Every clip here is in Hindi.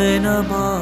है न मालूम।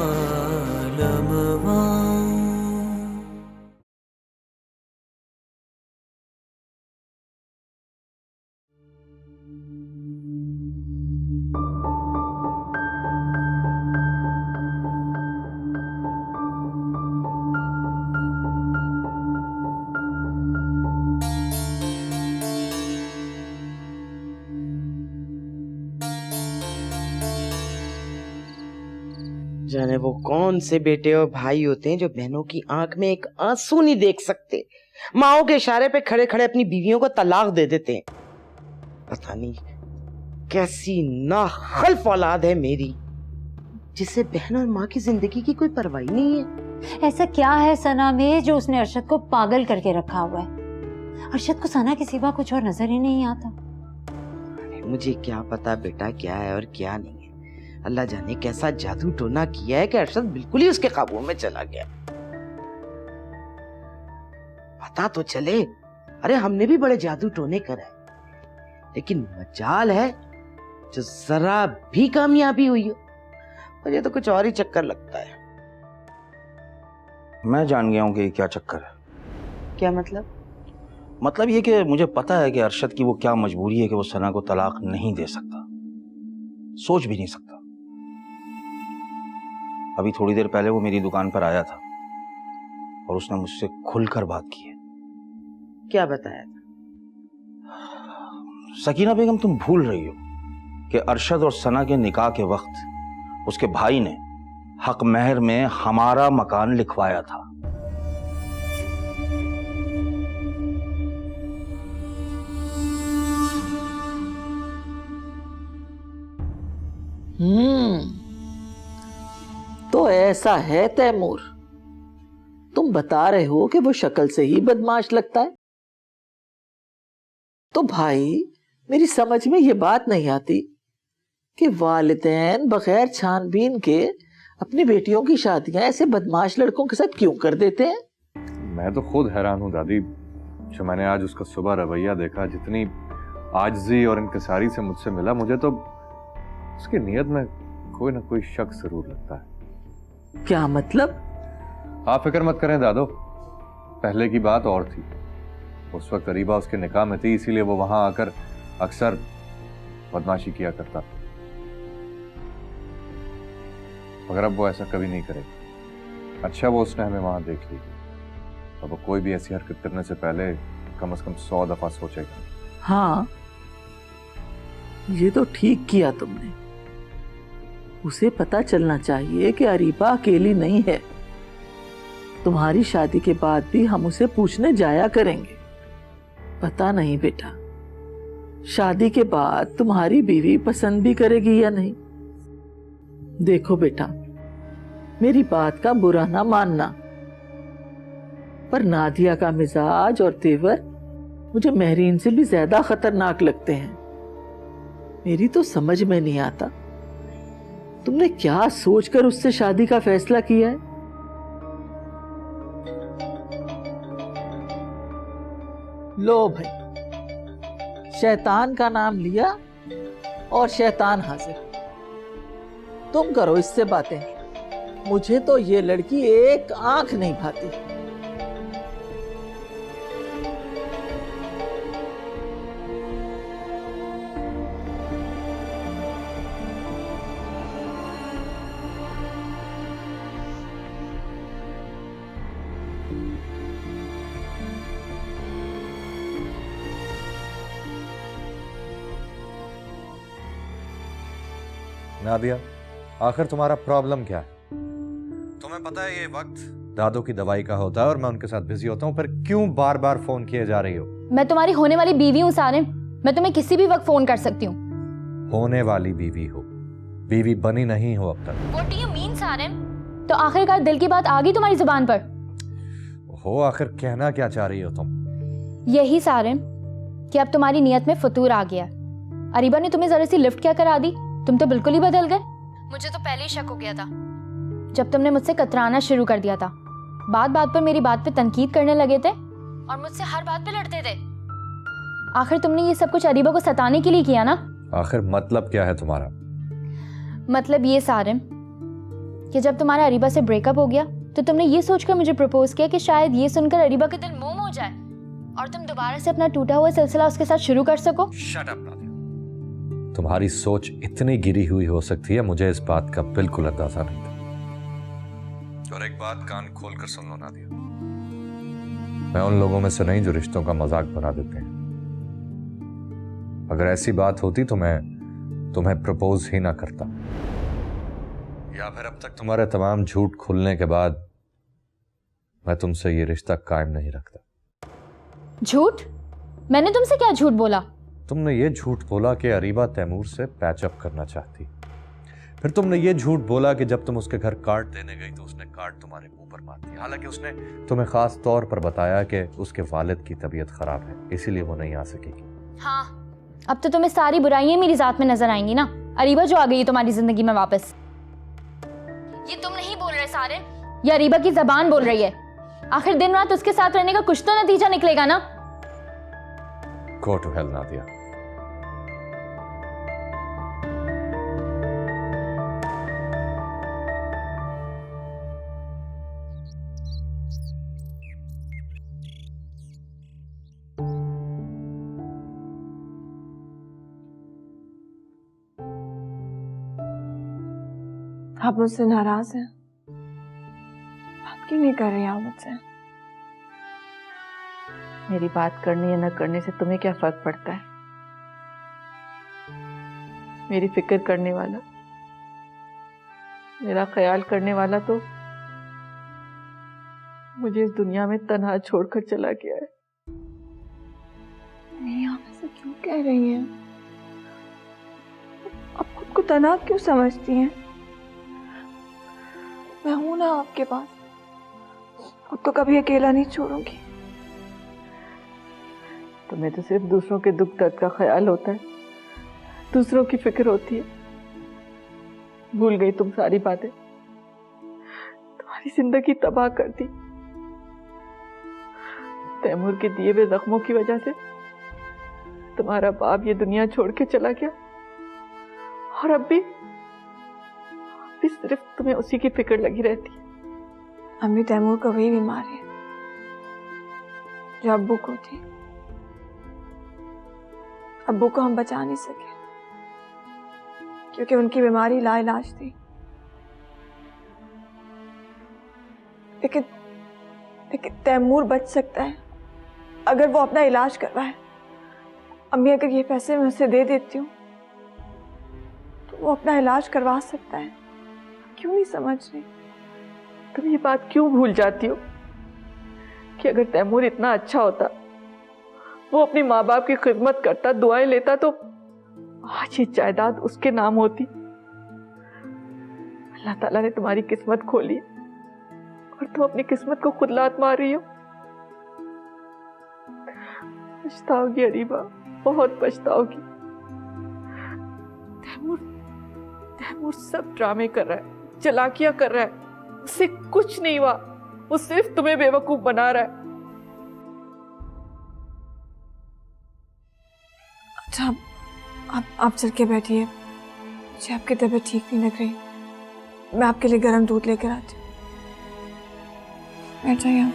जाने वो कौन से बेटे और भाई होते हैं जो बहनों की आंख में एक आंसू नहीं देख सकते, माओ के इशारे पे खड़े खड़े अपनी बीवियों को तलाक दे देते हैं। पता नहीं कैसी नाखल्फ औलाद है मेरी, जिसे बहन और माँ की जिंदगी की कोई परवाह नहीं है। ऐसा क्या है सना में जो उसने अरशद को पागल करके रखा हुआ है? अरशद को सना के सिवा कुछ और नजर ही नहीं आता। मुझे क्या पता बेटा क्या है और क्या नहीं है। अल्लाह जाने कैसा जादू टोना किया है कि अरशद बिल्कुल ही उसके काबू में चला गया। पता तो चले, अरे हमने भी बड़े जादू टोने कराए, लेकिन मजाल है जो जरा भी कामयाबी हुई हो। मुझे तो कुछ और ही चक्कर लगता है। मैं जान गया हूं कि क्या चक्कर है। क्या मतलब? मतलब ये कि मुझे पता है कि अरशद की वो क्या मजबूरी है कि वो सना को तलाक नहीं दे सकता, सोच भी नहीं सकता। अभी थोड़ी देर पहले वो मेरी दुकान पर आया था और उसने मुझसे खुलकर बात की है। क्या बताया था? सकीना बेगम, तुम भूल रही हो कि अरशद और सना के निकाह के वक्त उसके भाई ने हक महर में हमारा मकान लिखवाया था। तो ऐसा है तैमूर, तुम बता रहे हो कि वो शक्ल से ही बदमाश लगता है। तो भाई मेरी समझ में ये बात नहीं आती कि वालिदैन बगैर छानबीन के अपनी बेटियों की शादियां ऐसे बदमाश लड़कों के साथ क्यों कर देते हैं। मैं तो खुद हैरान हूँ दादी, जो मैंने आज उसका सुबह रवैया देखा, जितनी आजिज़ी और इंकिसारी से मुझसे मिला, मुझे तो उसकी नीयत में कोई ना कोई शक जरूर लगता है। क्या मतलब? आप फिक्र मत करें दादो, पहले की बात और थी। उस वक्त अरीबा उसके निकाह में थी, इसीलिए वो वहां आकर अक्सर बदमाशी किया करता, मगर अब वो ऐसा कभी नहीं करेगा। अच्छा वो उसने हमें वहां देख ली, अब वो कोई भी ऐसी हरकत करने से पहले कम से कम 100 दफा सोचेगा। हाँ, ये तो ठीक किया तुमने। उसे पता चलना चाहिए कि अरीबा अकेली नहीं है। तुम्हारी शादी के बाद भी हम उसे पूछने जाया करेंगे। पता नहीं बेटा, शादी के बाद तुम्हारी बीवी पसंद भी करेगी या नहीं। देखो बेटा, मेरी बात का बुरा ना मानना, पर नादिया का मिजाज और तेवर मुझे महरीन से भी ज्यादा खतरनाक लगते हैं। मेरी तो समझ में नहीं आता तुमने क्या सोचकर उससे शादी का फैसला किया है। लो भाई, शैतान का नाम लिया और शैतान हाजिर। तुम करो इससे बातें, मुझे तो ये लड़की एक आंख नहीं भाती। नादिया, आखिर तुम्हारा प्रॉब्लम क्या है? तुम्हें पता है ये वक्त दादो की दवाई का होता है और मैं उनके साथ बिजी होता हूँ, फिर क्यों बार बार फोन किए जा रही हो? मैं तुम्हारी होने वाली बीवी हूँ सारिम, मैं तुम्हें किसी भी वक्त फोन कर सकती हूँ। होने वाली बीवी हो, बीवी बनी नहीं हो अब तक। What do you mean Sarim? तो आखिरकार दिल की बात आ गई तुम्हारी जुबान पर? हो, आखिर कहना क्या चाह रही हो तुम? यही सारिम कि अब तुम्हारी नियत में फतूर आ गया। अरीबा ने तुम्हें जरा सी लिफ्ट क्या करा दी, तुम तो बिल्कुल ही बदल गए। मुझे तो पहले ही शक हो गया था जब तुमने मुझसे कतराना शुरू कर दिया था। बात बात पर मेरी बात पे तनकीद करने लगे थे और मुझसे हर बात पे लड़ते थे। आखिर तुमने ये सब कुछ अरीबा को सताने के लिए किया ना? आखिर मतलब क्या है तुम्हारा? मतलब ये सारिम कि जब तुम्हारा अरीबा से ब्रेकअप हो गया तो तुमने ये सोचकर मुझे प्रपोज किया कि शायद ये सुनकर अरीबा का दिल मोम हो जाए और तुम दोबारा से अपना टूटा हुआ सिलसिला उसके साथ शुरू कर सको। Shut up Nadia. तुम्हारी सोच इतनी गिरी हुई हो सकती है, मुझे इस बात का बिल्कुल अंदाजा नहीं था। और एक बात कान खोल कर सुन लो नादिया, मैं उन लोगों में से नहीं जो रिश्तों का मजाक बना देते हैं। अगर ऐसी बात होती तो मैं तुम्हें प्रपोज ही ना करता, या फिर अब तक तुम्हारे तमाम झूठ खुलने के बाद मैं तुमसे ये रिश्ता कायम नहीं रखता। झूठ? मैंने तुमसे क्या झूठ बोला? तुमने ये झूठ बोला कि अरीबा तैमूर से पैचअप करना चाहती, फिर तुमने ये झूठ बोला कि जब तुम उसके घर कार्ड देने गई तो उसने कार्ड तुम्हारे मुंह पर मार दिया, हालांकि उसने तुम्हें खास तौर पर बताया कि उसके वालिद की तबीयत खराब है, इसीलिए वो नहीं आ सकेगी। हाँ, अब तो तुम्हें सारी बुराइयां मेरी जात में नजर आएंगी ना। अरीबा जो आ गई है तुम्हारी जिंदगी में वापस। ये तुम नहीं बोल रहे सारिन, ये अरीबा की जबान बोल रही है। आखिर दिन रात उसके साथ रहने का कुछ तो नतीजा निकलेगा ना। Go to hell Nadia. आप मुझसे नाराज हैं? बात क्यों नहीं कर रही आप मुझसे? मेरी बात करने या न करने से तुम्हें क्या फर्क पड़ता है? मेरी फिक्र करने वाला, मेरा ख्याल करने वाला तो मुझे इस दुनिया में तन्हा छोड़कर चला गया है। नहीं, आप ऐसे क्यों कह रही हैं? आप खुद को तन्हा क्यों समझती हैं? मैं हूं ना आपके पास, खुद को कभी अकेला नहीं छोड़ूंगी। तुम्हें तो सिर्फ दूसरों के दुख दर्द का ख्याल होता है, दूसरों की फिक्र होती है। भूल गई तुम सारी बातें, तुम्हारी जिंदगी तबाह कर दी। तैमूर के दिए हुए जख्मों की वजह से तुम्हारा बाप ये दुनिया छोड़ के चला गया, और अब भी सिर्फ तुम्हें उसी की फिक्र लगी रहती है। अम्मी तैमूर को वही बीमारी है जो अब्बू को थी। अब्बू को हम बचा नहीं सके क्योंकि उनकी बीमारी लाइलाज थी। लेकिन तैमूर बच सकता है अगर वो अपना इलाज करवाए। अम्मी, अगर ये पैसे मैं उसे दे देती हूँ तो वो अपना इलाज करवा सकता है। क्यों नहीं समझ रही? तुम ये बात क्यों भूल जाती हो कि अगर तैमूर इतना अच्छा होता, वो अपनी माँ बाप की खिदमत करता, दुआएं लेता, तो आज ये जायदाद उसके नाम होती। अल्लाह ताला ने तुम्हारी किस्मत खोली और तुम अपनी किस्मत को खुद लात मार रही हो। पछताओगी अरीबा, बहुत पछताओगी। तैमूर सब ड्रामे कर रहा है, चालाकियां कर रहा है, उससे कुछ नहीं हुआ। वो सिर्फ तुम्हें बेवकूफ बना रहा है। अच्छा, आप चल के बैठिए, मुझे आपकी तबीयत ठीक नहीं लग रही। मैं आपके लिए गर्म दूध लेकर आती हूँ। बैठ जाइए आप।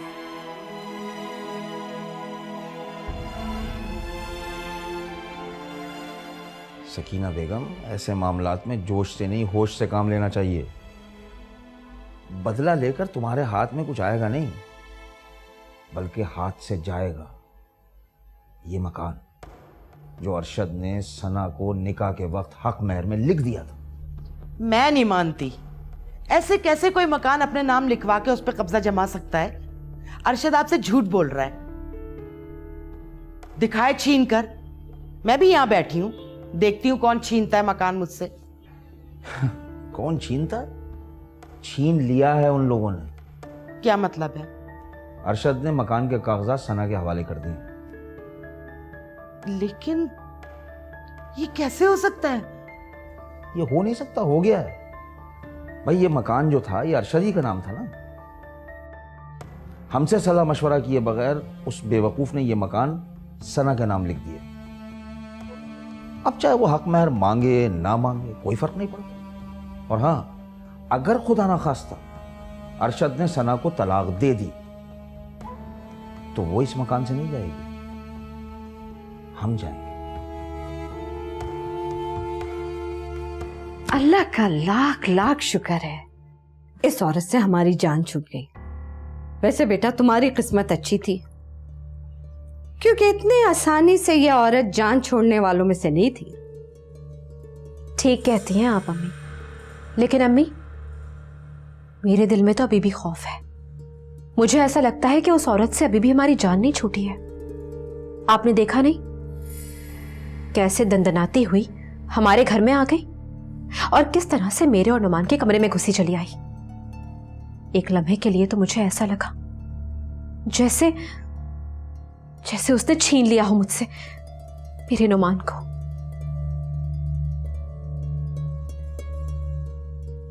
सकीना बेगम, ऐसे मामलात में जोश से नहीं होश से काम लेना चाहिए। बदला लेकर तुम्हारे हाथ में कुछ आएगा नहीं, बल्कि हाथ से जाएगा ये मकान जो अरशद ने सना को निकाह के वक्त हक महर में लिख दिया था। मैं नहीं मानती, ऐसे कैसे कोई मकान अपने नाम लिखवा के उस पर कब्जा जमा सकता है? अरशद आपसे झूठ बोल रहा है। दिखाए छीन कर। मैं भी यहां बैठी हूं, देखती हूं कौन छीनता है मकान मुझसे। कौन छीनता है? छीन लिया है उन लोगों ने। क्या मतलब है? अरशद ने मकान के कागजात सना के हवाले कर दिए। लेकिन ये कैसे हो सकता है? ये हो नहीं सकता, हो गया है भाई। ये मकान जो था ये अरशद ही का नाम था ना। हमसे सलाह मशवरा किए बगैर उस बेवकूफ ने ये मकान सना के नाम लिख दिया। अब चाहे वो हक महर मांगे ना मांगे कोई फर्क नहीं पड़ता। और हाँ, अगर खुदा ना खास्ता अरशद ने सना को तलाक दे दी तो वो इस मकान से नहीं जाएगी, हम जाएंगे। अल्लाह का लाख लाख शुक्र है इस औरत से हमारी जान छूट गई। वैसे बेटा तुम्हारी किस्मत अच्छी थी, क्योंकि इतनी आसानी से यह औरत जान छोड़ने वालों में से नहीं थी। ठीक कहती हैं आप अम्मी, लेकिन अम्मी मेरे दिल में तो अभी भी खौफ है। मुझे ऐसा लगता है कि उस औरत से अभी भी हमारी जान नहीं छूटी है। आपने देखा नहीं कैसे दंदनाती हुई हमारे घर में आ गई और किस तरह से मेरे और नुमान के कमरे में घुसी चली आई। एक लम्हे के लिए तो मुझे ऐसा लगा जैसे जैसे उसने छीन लिया हो मुझसे मेरे नुमान को।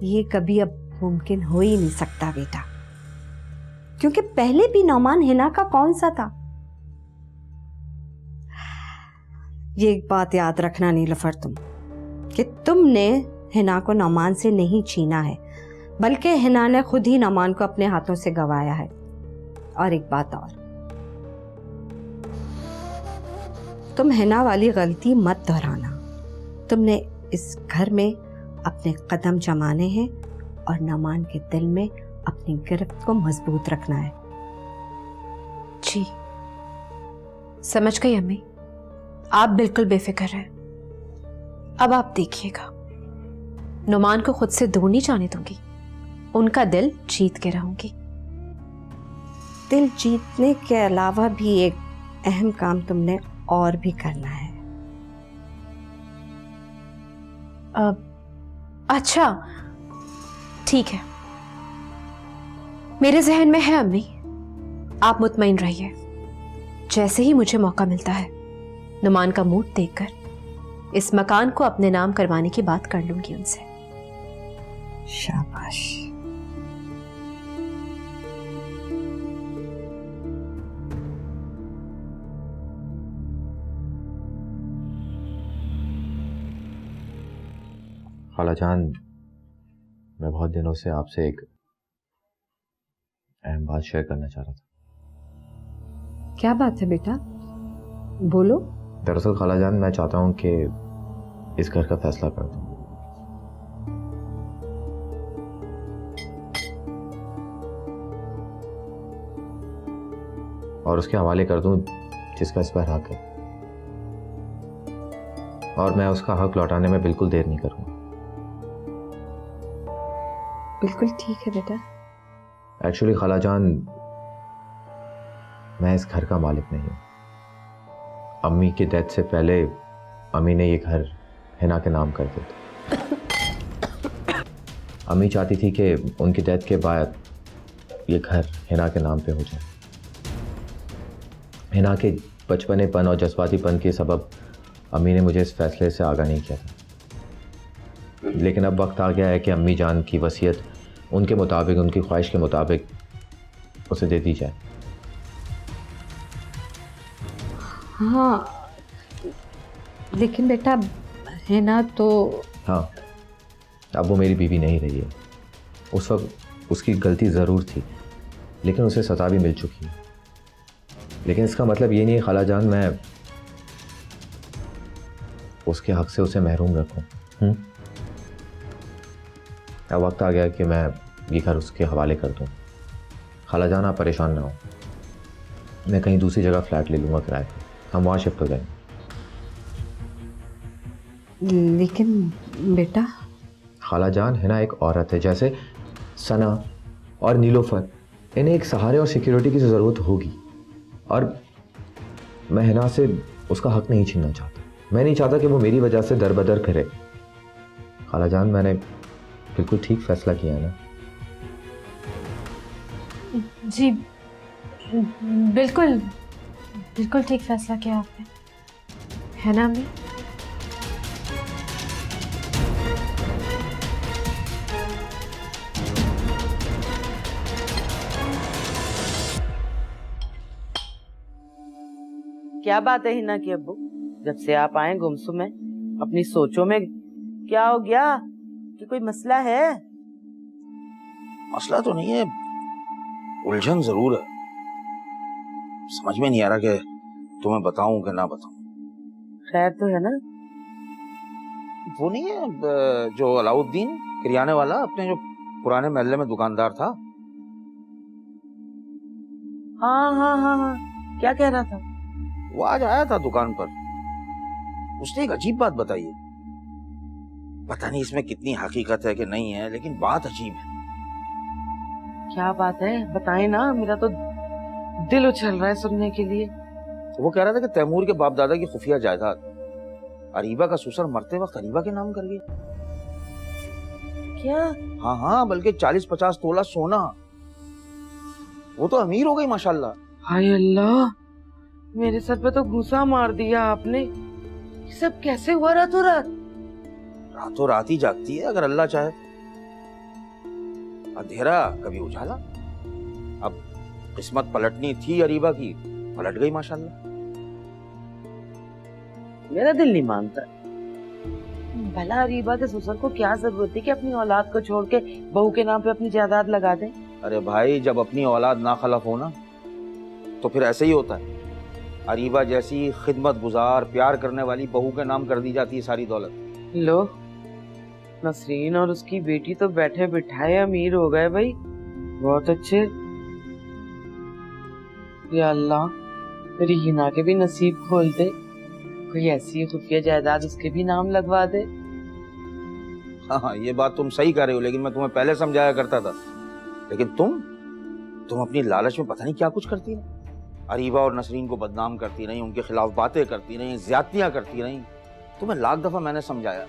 ये कभी अब मुमकिन हो ही नहीं सकता बेटा, क्योंकि पहले भी नौमान हिना का कौन सा था। ये एक बात याद रखना नीलुफर तुम, कि तुमने हिना को नौमान से नहीं छीना है, बल्कि हिना ने खुद ही नौमान को अपने हाथों से गंवाया है। और एक बात और, तुम हिना वाली गलती मत दोहराना। तुमने इस घर में अपने कदम जमाने हैं और नौमान के दिल में अपनी गिरफ्त को मजबूत रखना है। जी समझ गई अम्मी, आप बिल्कुल बेफिक्र हैं। अब आप देखिएगा, नुमान को खुद से दूर नहीं जाने दूंगी, उनका दिल जीत के रहूंगी। दिल जीतने के अलावा भी एक अहम काम तुमने और भी करना है। अच्छा ठीक है, मेरे जहन में है अम्मी, आप मुतमईन रहिए। जैसे ही मुझे मौका मिलता है नुमान का मूड देखकर इस मकान को अपने नाम करवाने की बात कर लूंगी उनसे। शाबाश। खालाजान, मैं बहुत दिनों से आपसे एक अहम बात शेयर करना चाह रहा था। क्या बात है बेटा, बोलो। दरअसल खालाजान, मैं चाहता हूं कि इस घर का फैसला कर दूं। और उसके हवाले कर दूं जिसका इस पर हक है, और मैं उसका हक लौटाने में बिल्कुल देर नहीं करूंगा। बिल्कुल ठीक है बेटा। एक्चुअली खालाजान, मैं इस घर का मालिक नहीं हूं। अम्मी की डेथ से पहले अम्मी ने ये घर हिना के नाम कर दिया था। अम्मी चाहती थी कि उनकी डेथ के बाद ये घर हिना के नाम पे हो जाए। हिना के बचपनेपन और जज्बातीपन के सबब अम्मी ने मुझे इस फैसले से आगाह नहीं किया था। लेकिन अब वक्त आ गया है कि अम्मी जान की वसीयत उनके मुताबिक, उनकी ख्वाहिश के मुताबिक उसे दे दी जाए। हाँ, लेकिन बेटा है ना, तो हाँ, अब वो मेरी बीवी नहीं रही है। उस वक्त उसकी गलती ज़रूर थी, लेकिन उसे सज़ा भी मिल चुकी है। लेकिन इसका मतलब ये नहीं है खालाजान मैं उसके हक से उसे महरूम रखूं। अब वक्त आ गया कि मैं ये घर उसके हवाले कर दूं। खालाजान, आप परेशान ना हो, मैं कहीं दूसरी जगह फ्लैट ले लूँगा किराए पर, हम वहाँ शिफ्ट हो जाएंगे। लेकिन बेटा खालाजान, है ना, एक औरत है जैसे सना और नीलोफर, इन्हें एक सहारे और सिक्योरिटी की ज़रूरत होगी, और मैं हिना से उसका हक नहीं छीनना चाहता। मैं नहीं चाहता कि वो मेरी वजह से दर बदर फिरे। खालाजान, मैंने बिल्कुल ठीक फैसला किया है ना? जी बिल्कुल बिल्कुल ठीक फैसला किया आपने, है ना अम्मी? क्या बात है हिना की अब्बू, जब से आप आए गुमसुम है, अपनी सोचों में क्या हो गया? कि कोई मसला है? मसला तो नहीं है, उलझन जरूर है। समझ में नहीं आ रहा कि तुम्हें बताऊं कि ना बताऊं। खैर तो है ना? वो नहीं है जो अलाउद्दीन किरियाने वाला, अपने जो पुराने महल्ले में दुकानदार था। हाँ हाँ हाँ हाँ, क्या कह रहा था? वो आज आया था दुकान पर। उसने एक अजीब बात बताई है। पता नहीं इसमें कितनी हकीकत है कि नहीं है, लेकिन बात अजीब है। क्या बात है, बताएं ना, मेरा तो दिल उछल रहा है सुनने के लिए। वो कह रहा था कि तैमूर के बाप दादा की खुफिया जायदाद अरीबा का ससुर मरते वक्त अरीबा के नाम कर गया। क्या? हाँ हाँ, बल्कि 40-50 तोला सोना। वो तो अमीर हो गई माशाल्लाह। हाय अल्लाह, मेरे सर पे तो घूसा मार दिया आपने। ये सब कैसे हुआ रातों रात? रातों रात ही जागती है अगर अल्लाह चाहे। अंधेरा कभी उजाला। अब किस्मत पलटनी थी अरीबा की, पलट गई माशाल्लाह। मेरा दिल नहीं मानता। भला अरीबा के ससुर को क्या जरूरत थी कि अपनी औलाद को छोड़ के बहू के नाम पे अपनी जायदाद लगा दे? अरे भाई, जब अपनी औलाद ना खलफ हो ना, तो फिर ऐसे ही होता है। अरीबा जैसी खिदमत गुजार प्यार करने वाली बहू के नाम कर दी जाती है सारी दौलत। लो, नसरीन और उसकी बेटी तो बैठे बिठाए अमीर हो गए भाई। बहुत अच्छे। या अल्लाह, मेरी हिना के भी नसीब खोल दे, कोई ऐसी खुफिया जायदाद उसके भी नाम लगवा दे। हाँ, ये बात तुम सही कर रहे हो, लेकिन मैं तुम्हें पहले समझाया करता था। लेकिन तुम अपनी लालच में पता नहीं क्या कुछ करती रही। अरीबा और नसरीन को बदनाम करती रही, उनके खिलाफ बातें करती रही, ज्यादतियां करती रही। तुम्हें लाख दफा मैंने समझाया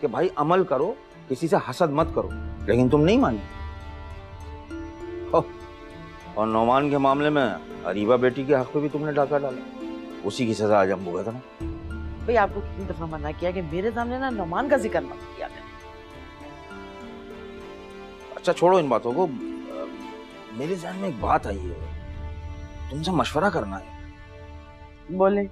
कि भाई अमल करो, किसी से हसद मत करो, लेकिन तुम नहीं मानी। और नौमान के मामले में अरीबा बेटी के हक पे भी तुमने डाका डाला। उसी की सजा आज हम भुगतना। भाई, आपको कितनी दफा मना किया कि मेरे सामने ना नौमान का जिक्र मत किया करें। अच्छा छोड़ो इन बातों को। मेरे ज़हन में एक बात आई है, तुमसे मशवरा करना है। बोले।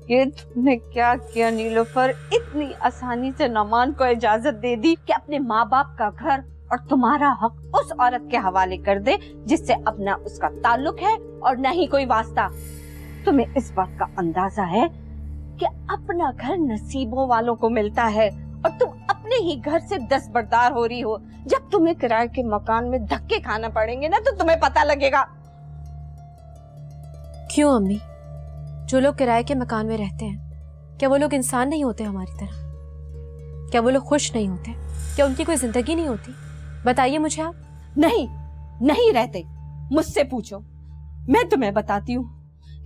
ये तुमने क्या किया नीलोफर? इतनी आसानी से नौमान को इजाजत दे दी कि अपने माँ बाप का घर और तुम्हारा हक उस औरत के हवाले कर दे जिससे अपना उसका ताल्लुक है और न ही कोई वास्ता। तुम्हें इस बात का अंदाजा है कि अपना घर नसीबों वालों को मिलता है और तुम अपने ही घर से दस्तबरदार हो रही हो। जब तुम्हें किराए के मकान में धक्के खाना पड़ेंगे ना, तो तुम्हें पता लगेगा। क्यों अम्मी? जो लोग किराए के मकान में रहते हैं, क्या वो लोग इंसान नहीं होते हमारी तरह? क्या वो लोग खुश नहीं होते? क्या उनकी कोई जिंदगी नहीं होती? बताइए मुझे आप। नहीं रहते। मुझसे पूछो, मैं तुम्हें बताती हूँ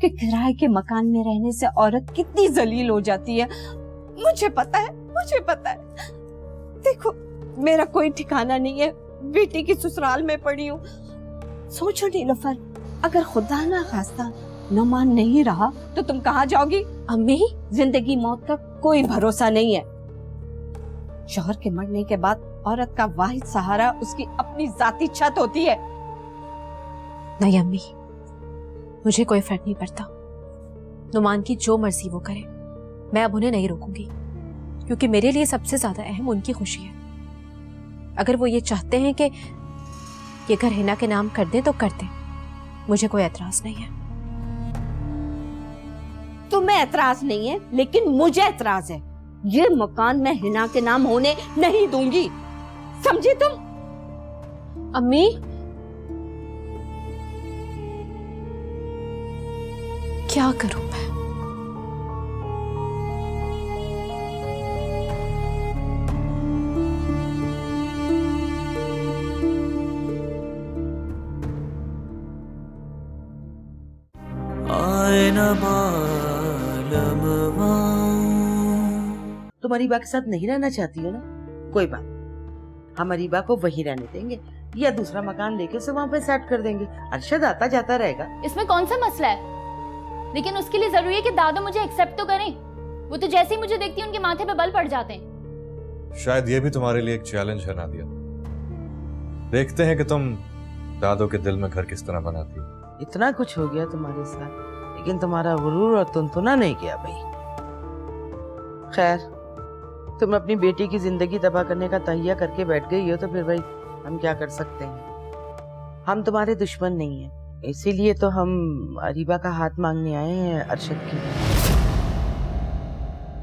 कि किराए के मकान में रहने से औरत कितनी जलील हो जाती है। मुझे पता है। देखो, मेरा कोई ठिकाना नहीं है, बेटी की ससुराल में पड़ी हूँ। सोचो नीलोफर, अगर खुदा ना खास्ता नौमान नहीं रहा तो तुम कहाँ जाओगी? अम्मी, जिंदगी मौत का कोई भरोसा नहीं है। शौहर के मरने के बाद औरत का वाहिद सहारा उसकी अपनी जाती छत होती है। नहीं अम्मी, मुझे कोई फर्क नहीं पड़ता। नुमान की जो मर्जी वो करे, मैं अब उन्हें नहीं रोकूंगी, क्योंकि मेरे लिए सबसे ज्यादा अहम उनकी खुशी है। अगर वो ये चाहते हैं कि ये घर हिना के नाम कर दें तो कर दें, मुझे कोई एतराज नहीं है। तुम्हें एतराज नहीं है, लेकिन मुझे एतराज है। ये मकान मैं हिना के नाम होने नहीं दूंगी, समझी तुम? अम्मी, क्या करूं मैं? तुम अरीबा के साथ नहीं रहना चाहती हो ना? कोई बात, हम अरीबा को वहीं रहने देंगे या दूसरा मकान लेके उसे वहाँ पे सेट कर देंगे। अरशद आता जाता रहेगा। इसमें कौन सा मसला है? लेकिन उसके लिए जरूरी है कि दादो मुझे एक्सेप्ट तो करें। वो तो जैसे ही मुझे देखती है उनके माथे पे बल पड़ जाते हैं। शायद ये भी तुम्हारे लिए एक चैलेंज है नादिया। देखते हैं कि तुम दादो के दिल में घर किस तरह बनाती हो। इतना कुछ हो गया तुम्हारे साथ, लेकिन तुम्हारा गुरूर और तुनतुना नहीं किया भाई। खैर, तुम अपनी बेटी की जिंदगी तबाह करने का तहिया करके बैठ गई हो तो फिर भाई हम क्या कर सकते हैं। हम तुम्हारे दुश्मन नहीं हैं, इसीलिए तो हम अरीबा का हाथ मांगने आए हैं अरशद की।